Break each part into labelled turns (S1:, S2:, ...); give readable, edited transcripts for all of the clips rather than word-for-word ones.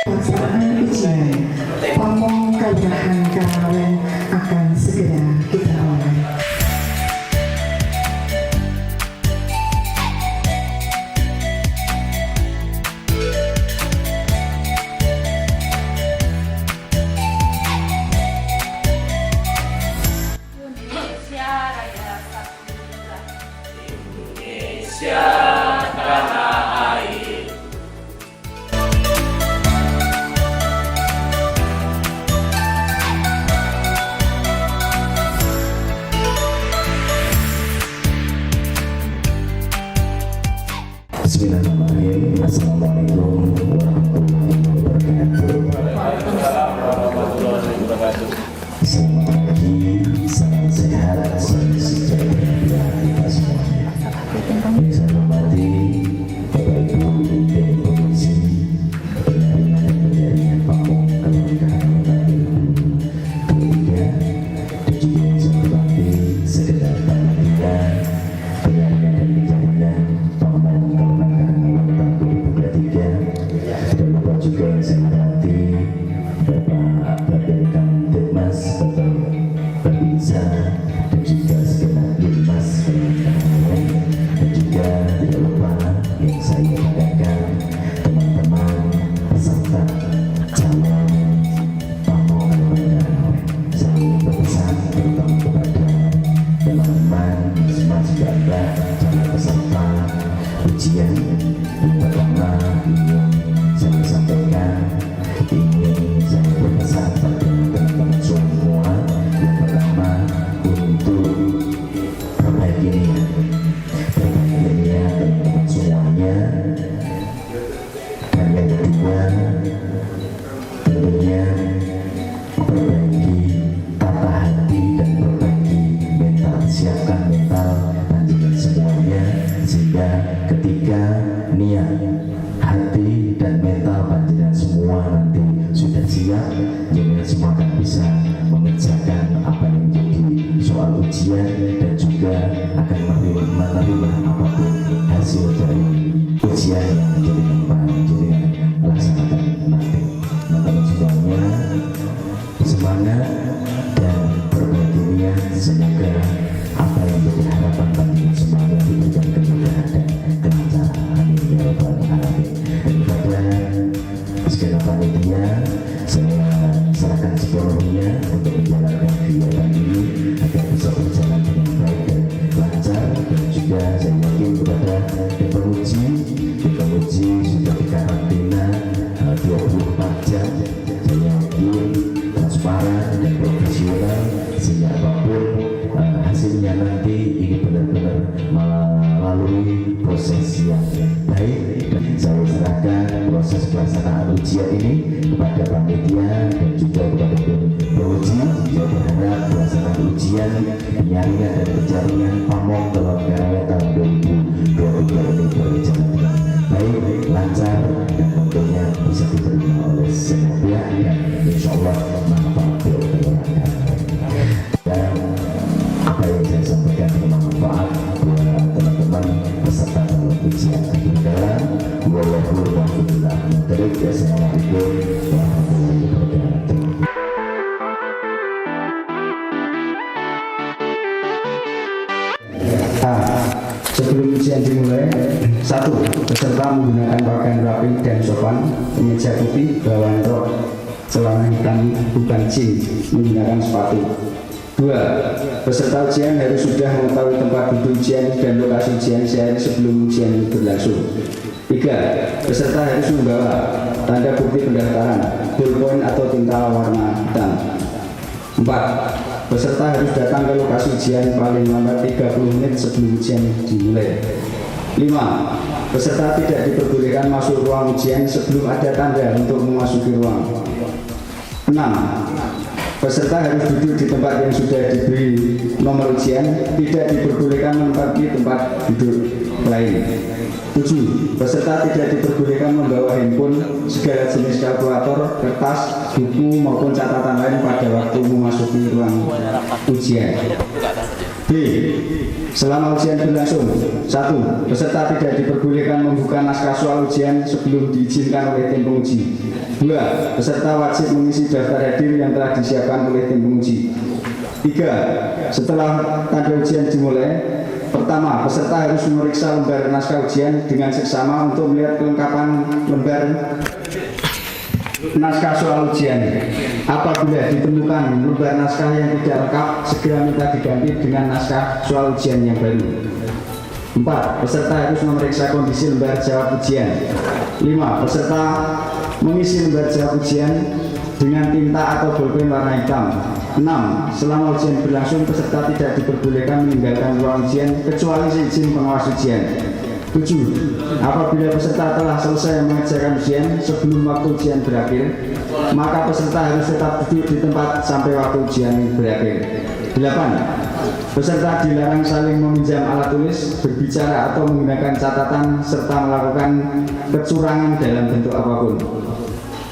S1: Pelaksanaan ujian pamong kalidahan kawen akan segera kita mulai.
S2: Indonesia Raya Sabila.
S3: Indonesia tanah air.
S4: Bismillahirrahmanirrahim. Assalamualaikum warahmatullahi wabarakatuh. Selamat pagi, salam sehat, salam sejahtera kita semuanya. Yang saya hormati Bapak Ibu dan Komisi Penyaringan dan Penjaringan Pamong Keluargaan Kota 23 dan juga yang saya hormati segenap panitia penyaringan dan penjaringan Pamong Keluargaan Kota 23. Dan lupa juga yang saya hormati Bapak Bapak Kamtibmas, Bapak Babinsa, dan juga segenap Binmas dan juga tidak lupa yang saya banggakan teman-teman peserta calon pamong keluargaan. Saya ingin berpesan terutama kepada teman-teman mas juga calon peserta ujian. Yang pertama ingin saya sampaikan, ingin saya berpesan pada teman-teman semua. Yang pertama untuk perbaiki niat teman-teman semuanya. Dan yang kedua tentunya perbaiki tata hati dan perbaiki mental, siapkan mental panjenengan semuanya, sehingga ketika niat, hati dan mental panjenengan semua nanti sudah siap, jenengan semua akan bisa mengerjakan apa yang menjadi soal ujian dan juga akan menerima apapun hasil dari ujian yang jenengan laksanakan nanti. Teman-teman semuanya semangat dan perbaiki niat, semoga apa yang menjadi harapan panjenengan semuanya diberikan kemudahan dan kelancaran. Amin ya rabbal alamin. Dan kepada segenap panitia saya serahkan sepenuhnya untuk menjalankan kegiatan ini agar bisa berjalan dengan baik dan lancar. Dan juga saya yakin kepada penguji sudah dikarantina 24 jam. Saya yakin transparan dan profesional, sehingga apapun hasilnya nanti ini benar-benar melalui proses yang baik. Dan saya serahkan proses pelaksanaan ujian ini kepada panitia dan juga kepada penguji. Saya berharap pelaksanaan ujian penyaringan dan penjaringan pamong keluargaan tahun 2023 ini berjalan dengan baik, lancar, dan tentunya bisa diterima oleh semua pihak dan insya Allah manfaat untuk keluarga. Dan apa yang saya sampaikan bermanfaat buat teman-teman peserta dalam ujian. Assalamualaikum warahmatullahi wabarakatuh.
S5: Sebelum ujian dimulai, 1. Peserta menggunakan pakaian rapi dan sopan, kemeja putih, bawahan rok, celana hitam, bukan jeans, menggunakan sepatu. 2. Peserta ujian harus sudah mengetahui tempat duduk ujian dan lokasi ujian sehari sebelum ujian berlangsung. 3. Peserta harus membawa tanda bukti pendaftaran, bolpoin atau tinta warna hitam. 4. Peserta harus datang ke lokasi ujian paling lambat 30 menit sebelum ujian dimulai. 5. Peserta tidak diperbolehkan masuk ruang ujian sebelum ada tanda untuk memasuki ruang. 6. Peserta harus duduk di tempat yang sudah diberi nomor ujian, tidak diperbolehkan menempati tempat duduk lain. 7. Peserta tidak diperbolehkan membawa handphone, segala jenis kalkulator, kertas, buku maupun catatan lain pada waktu memasuki ruang ujian. B. Selama ujian berlangsung, 1. Peserta tidak diperbolehkan membuka naskah soal ujian sebelum diizinkan oleh tim penguji. 2. Peserta wajib mengisi daftar hadir yang telah disiapkan oleh tim penguji. 3. Setelah tanda ujian dimulai, pertama, peserta harus memeriksa lembar naskah ujian dengan seksama untuk melihat kelengkapan lembar naskah soal ujian. Apabila ditemukan lembar naskah yang tidak lengkap, segera minta diganti dengan naskah soal ujian yang baru. 4. Peserta harus memeriksa kondisi lembar jawab ujian. 5. Peserta mengisi lembar jawab ujian dengan tinta atau bolpen warna hitam. 6. Selama ujian berlangsung, peserta tidak diperbolehkan meninggalkan ruang ujian kecuali seizin pengawas ujian. 7. Apabila peserta telah selesai mengerjakan ujian sebelum waktu ujian berakhir, maka peserta harus tetap duduk di tempat sampai waktu ujian berakhir. 8. Peserta dilarang saling meminjam alat tulis, berbicara atau menggunakan catatan, serta melakukan kecurangan dalam bentuk apapun.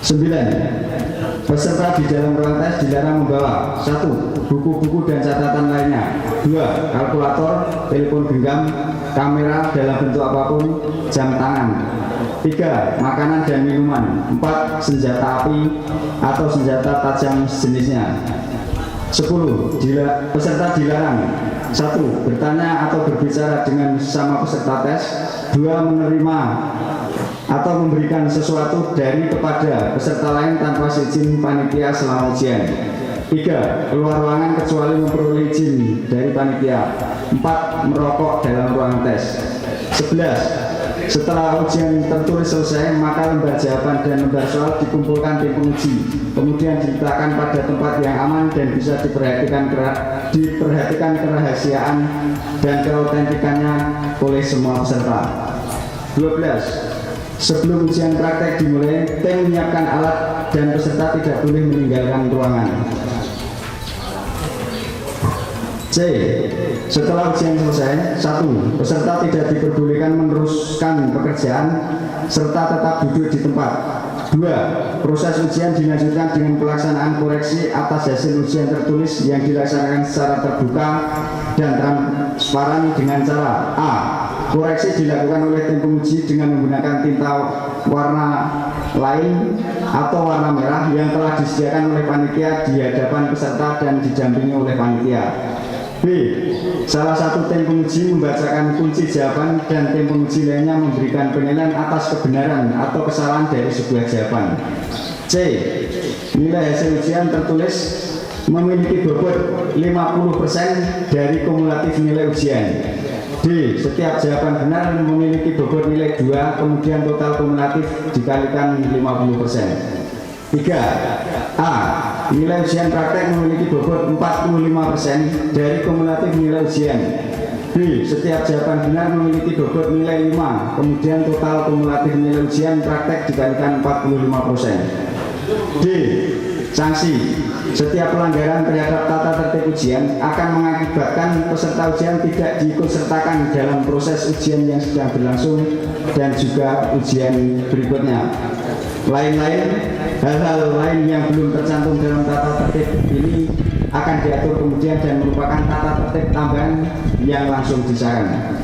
S5: 9. Peserta di dalam ruang tes dilarang membawa 1. Buku-buku dan catatan lainnya. 2. Kalkulator, telepon genggam, kamera dalam bentuk apapun, jam tangan. 3. Makanan dan minuman. 4. Senjata api atau senjata tajam sejenisnya. 10. Peserta dilarang 1. Bertanya atau berbicara dengan sesama peserta tes. 2. Menerima atau memberikan sesuatu dari kepada peserta lain tanpa izin panitia selama ujian. 3. Keluar ruangan kecuali memperoleh izin dari panitia. 4. Merokok dalam ruangan tes. 11. Setelah ujian tertulis selesai, maka lembar jawaban dan lembar soal dikumpulkan tim penguji, kemudian diletakkan pada tempat yang aman dan bisa diperhatikan kerahasiaan dan keautentikannya oleh semua peserta. 12. Sebelum ujian praktek dimulai, tim menyiapkan alat dan peserta tidak boleh meninggalkan ruangan. C. Setelah ujian selesai, 1. Peserta tidak diperbolehkan meneruskan pekerjaan serta tetap duduk di tempat. 2. Proses ujian dilanjutkan dengan pelaksanaan koreksi atas hasil ujian tertulis yang dilaksanakan secara terbuka dan transparan dengan cara A. Koreksi dilakukan oleh tim penguji dengan menggunakan tinta warna lain atau warna merah yang telah disediakan oleh panitia di hadapan peserta dan didampingi oleh panitia. B. Salah satu tim penguji membacakan kunci jawaban dan tim penguji lainnya memberikan penilaian atas kebenaran atau kesalahan dari sebuah jawaban. C. Nilai hasil ujian tertulis memiliki bobot 50% dari kumulatif nilai ujian. D. Setiap jawaban benar memiliki bobot nilai 2, kemudian total kumulatif dikalikan 50%. 3. A. Nilai ujian praktek memiliki bobot 45% dari kumulatif nilai ujian. B. Setiap jawaban benar memiliki bobot nilai 5, kemudian total kumulatif nilai ujian praktek dikalikan 45%. D. Sanksi. Setiap pelanggaran terhadap tata tertib ujian akan mengakibatkan peserta ujian tidak diikutsertakan dalam proses ujian yang sedang berlangsung dan juga ujian berikutnya. Hal-hal lain yang belum tercantum dalam tata tertib ini akan diatur kemudian dan merupakan tata tertib tambahan yang langsung disahkan.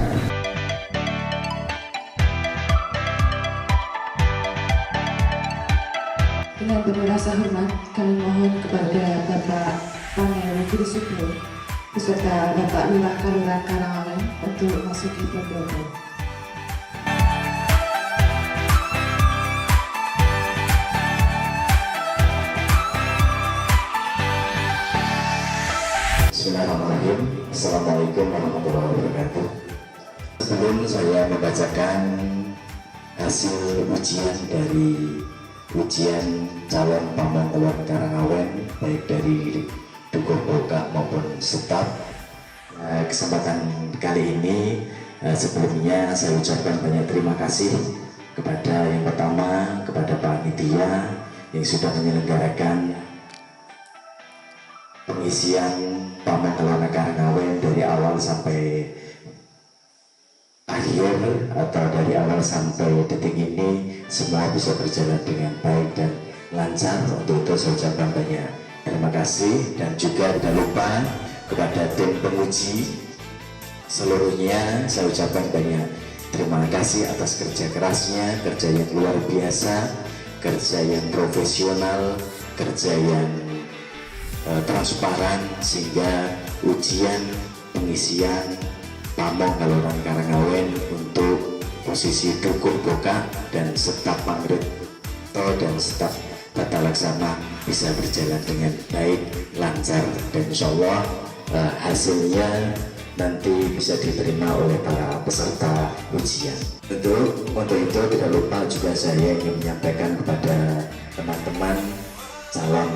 S6: Dengan penuh rasa hormat, kami mohon kepada Bapak Pangeran Budi Sugro beserta Bapak Lurah Kalurahan Karangawen untuk masuki pembelajaran.
S4: Bismillahirrahmanirrahim. Assalamualaikum warahmatullahi wabarakatuh. Sebelum saya membacakan hasil ujian dari ujian calon Pamongkawan Karangawen baik dari Dukuh Boka maupun staf, kesempatan kali ini sebelumnya saya ucapkan banyak terima kasih kepada yang pertama kepada panitia yang sudah menyelenggarakan pengisian Pamongkawan Karangawen dari awal sampai akhir atau dari awal sampai detik ini semua bisa berjalan dengan baik dan lancar. Untuk itu saya ucapkan banyak terima kasih dan juga tidak lupa kepada tim penguji seluruhnya saya ucapkan banyak terima kasih atas kerja kerasnya, kerja yang luar biasa, kerja yang profesional, kerja yang transparan, sehingga ujian pengisian Pamong Kaloran Karangawen untuk posisi Dukuh Boka dan staf Pangrebto dan staf tata laksana bisa berjalan dengan baik, lancar, dan insya Allah hasilnya nanti bisa diterima oleh para peserta ujian. Tentu untuk itu tidak lupa juga saya ingin menyampaikan kepada teman-teman calon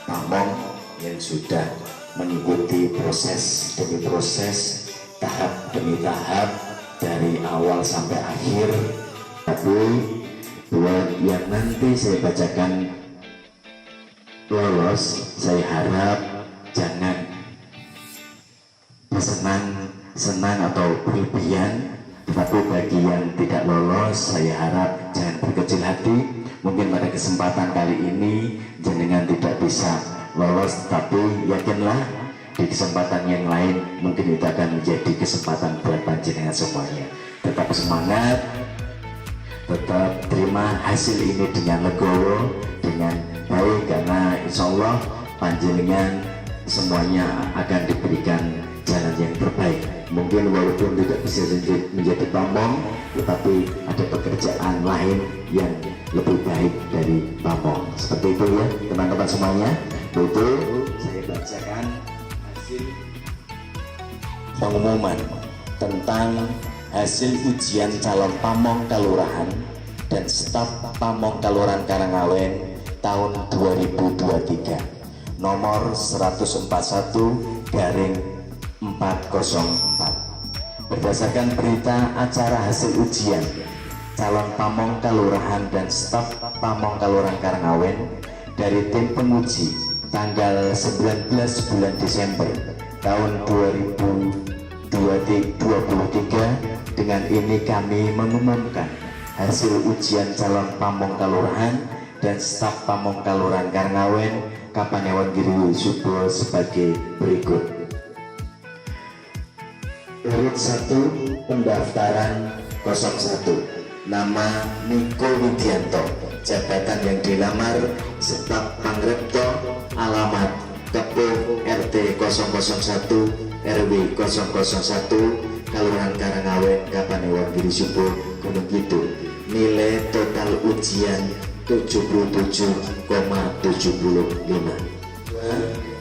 S4: Pamong yang sudah mengikuti proses demi proses, tahap demi tahap dari awal sampai akhir. Tapi buat yang nanti saya bacakan lolos, saya harap jangan senang atau berlebihan. Tetapi bagi yang tidak lolos, saya harap jangan berkecil hati. Mungkin pada kesempatan kali ini jenengan tidak bisa lolos, tapi yakinlah di kesempatan yang lain mungkin itu akan menjadi kesempatan buat panjenengan semuanya. Tetap semangat, tetap terima hasil ini dengan legowo, dengan baik, karena insya Allah panjenengan semuanya akan diberikan jalan yang terbaik. Mungkin walaupun tidak bisa menjadi Pamong, tetapi ada pekerjaan lain yang lebih baik dari Pamong. Seperti itu ya teman-teman semuanya. Itu saya bacakan hasil pengumuman tentang hasil ujian calon Pamong Kalurahan dan staf Pamong Kalurahan Karangawen tahun 2023 nomor 141/404. Berdasarkan berita acara hasil ujian calon Pamong Kalurahan dan staf Pamong Kalurahan Karangawen dari tim penguji tanggal 19 bulan Desember tahun 2023, dengan ini kami mengumumkan hasil ujian calon Pamong Kalurahan dan staf Pamong Kalurahan Karangawen Kapanewon Giri Subo sebagai berikut. Urut 1 pendaftaran 01, nama Niko Widianto, jabatan yang dilamar staf Pangrebto, alamat Kepuh RT 001 RW 001 Kalurahan Karangawen Kapanewon Giri Subo Gunung Kidul. Nilai total ujian 77,75.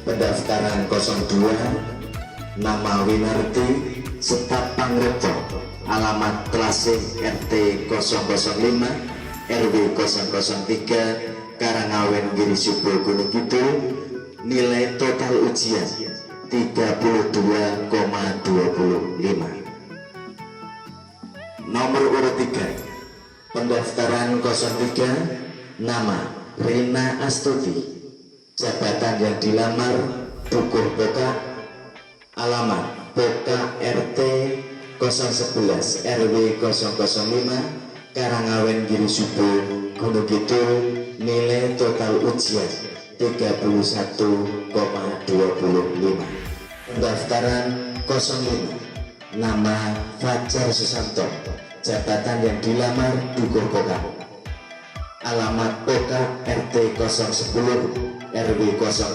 S4: Pendaftaran 02, nama Winarti, staf Pangrebto, alamat Klasik RT 005 RW 003 Karangawen Giri Subo Gunung Kidul. Nilai total ujian 32,25. Nomor urut 3 pendaftaran 03, nama Rina Astuti, jabatan yang dilamar Dukuh Boka, alamat Boka RT 011 RW 005 Karangawen Giri Subo Gunung Kidul. Nilai total ujian 31,25. Pendaftaran 05, nama Fajar Susanto, jabatan yang dilamar Dukuh Boka, alamat Boka RT 010 RW 005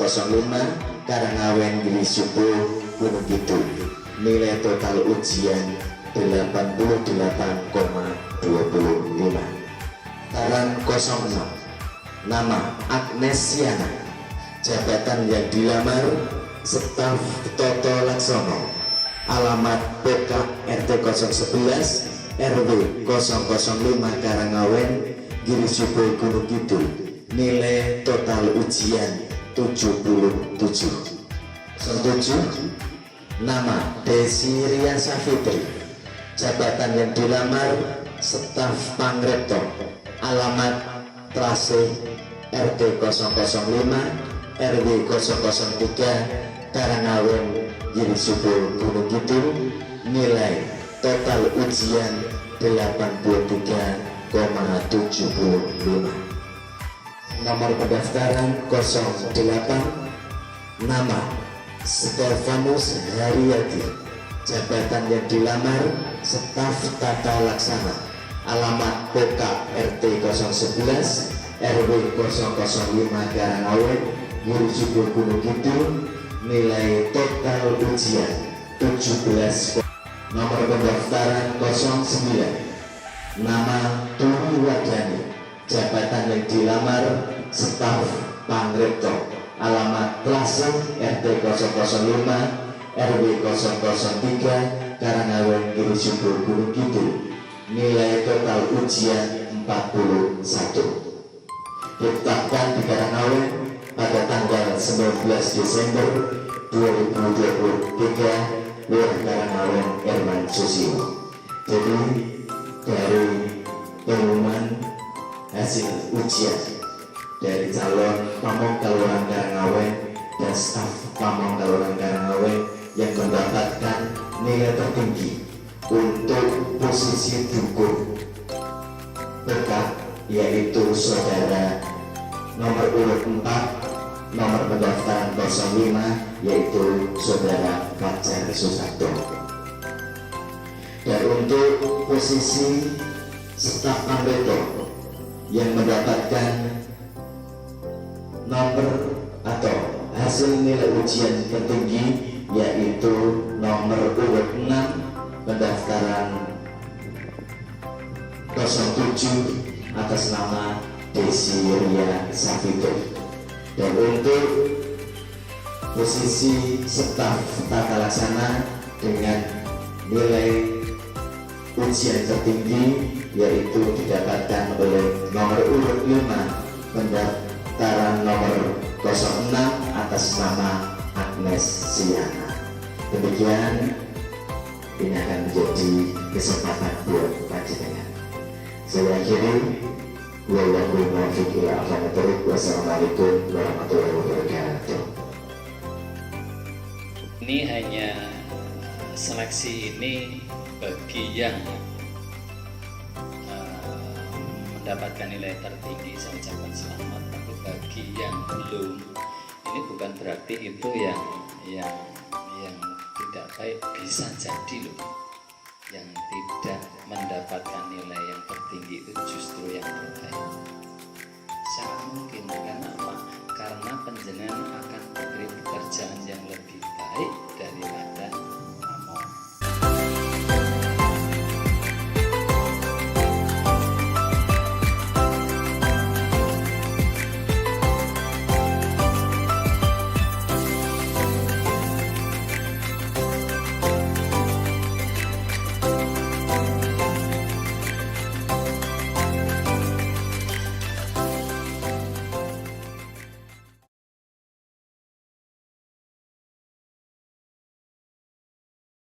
S4: Karangawen Giri Subo Gunung Kidul. Nilai total ujian 88,25. Pendaftaran 06, nama Agnes Siana, jabatan yang dilamar staf Toto Laksono, alamat Boka RT 011 RW 005 Karangawen Giri Subo Gunung Kidul. Nilai total ujian 77. 07, nama Desi Ria Safitri, jabatan yang dilamar staf Pangrebto, alamat Trase RT 005 RW 003 Karangawen Giri Subo Gunung Kidul. Nilai total ujian 83,75. Nomor pendaftaran 08, nama Stefanus Haryadi, jabatan yang dilamar staf tata laksana, alamat Poka RT 011 RW 005 Karangawen, Gurujubur Gunung Kidul, nilai total ujian 17. Nomor pendaftaran 09, nama Turu Wadani, jabatan yang dilamar staf Pangrektor, alamat Plasem RT 005 RW 003 Karangawen, Gurujubur Gunung Kidul, nilai total ujian 41. Ditetapkan di Karangawen pada tanggal 19 Desember 2023 oleh Karangawen Herman Susilo. Jadi dari pengumuman hasil ujian dari calon Pamongkal Orang Karangawen dan staf Pamongkal Orang Karangawen yang mendapatkan nilai tertinggi untuk posisi dukun berkah, yaitu saudara nomor urut 4, nomor pendaftaran 05, yaitu saudara Fajar Susarto. Dan untuk posisi staf Pangrektor yang mendapatkan nomor atau hasil nilai ujian tertinggi, yaitu nomor urut 6, pendaftaran 07 atas nama Desi Ria Safito. Dan untuk posisi staf tata laksana dengan nilai ujian tertinggi, yaitu didapatkan oleh nomor urut 5, pendaftaran nomor 06 atas nama Agnes Siana. Demikian, ini akan menjadi kesempatan buat panjenengan. Saya akhiri. Wassalamualaikum warahmatullahi wabarakatuh.
S3: Ini hanya seleksi ini bagi yang mendapatkan nilai tertinggi, saya ucapkan selamat. Tapi bagi yang belum, ini bukan berarti itu yang tidak baik. Bisa jadi loh, yang tidak mendapatkan nilai yang tertinggi itu justru yang terbaik. Sangat mungkin. Karena apa? Karena penjenengan akan diberi pekerjaan yang lebih baik dari